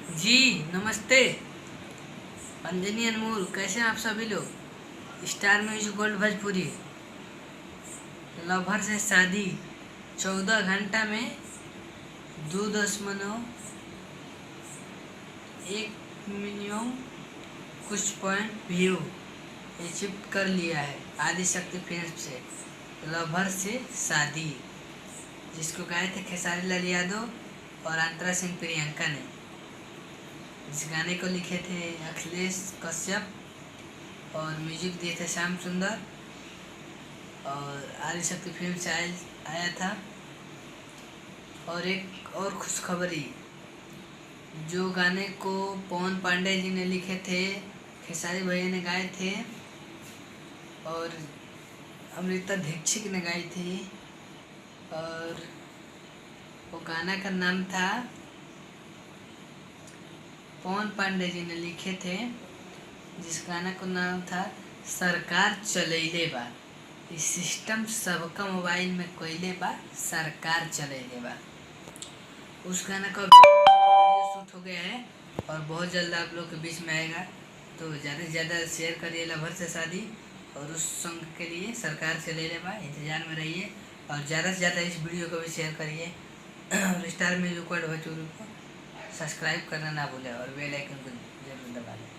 जी नमस्ते। अंजनी अनमोल, कैसे हैं आप सभी लोग। Star music gold Bhojpuri, lover से शादी 14 घंटा में 2.1 मिलियन कुछ पॉइंट व्यू अचीव कर लिया है आदिशक्ति फिल्म से लवर से शादी, जिसको गाए थे खेसारी लाल यादव और अंतरा सिंह प्रियंका ने। इस गाने को लिखे थे अखिलेश कश्यप और म्यूजिक दिए थे श्याम सुंदर, और आदिशक्ति फिल्म से आया था। और एक और खुशखबरी, जो गाने को पवन पांडे जी ने लिखे थे, खेसारी भैया ने गाए थे और अमृता दीक्षित ने गाई थी, और वो गाना का नाम था, पवन पांडे जी ने लिखे थे, जिस गाना का नाम था सरकार चलैले बा। इस सिस्टम सबका मोबाइल में कोइले बा, सरकार चलैले बा। उस गाना का वीडियो शूट हो गया है और बहुत जल्द आप लोग के बीच में आएगा। तो ज़्यादा से ज़्यादा शेयर करिए लवर से शादी, और उस सॉन्ग के लिए सरकार चलैले बा इंतजार में रहिए, और ज़्यादा से ज़्यादा इस वीडियो को भी शेयर करिए। और स्टार म्यूजिक वर्ल्ड भोजपुरी को सब्सक्राइब करना ना भूलें और बेल आइकन को जरूर दबा दें।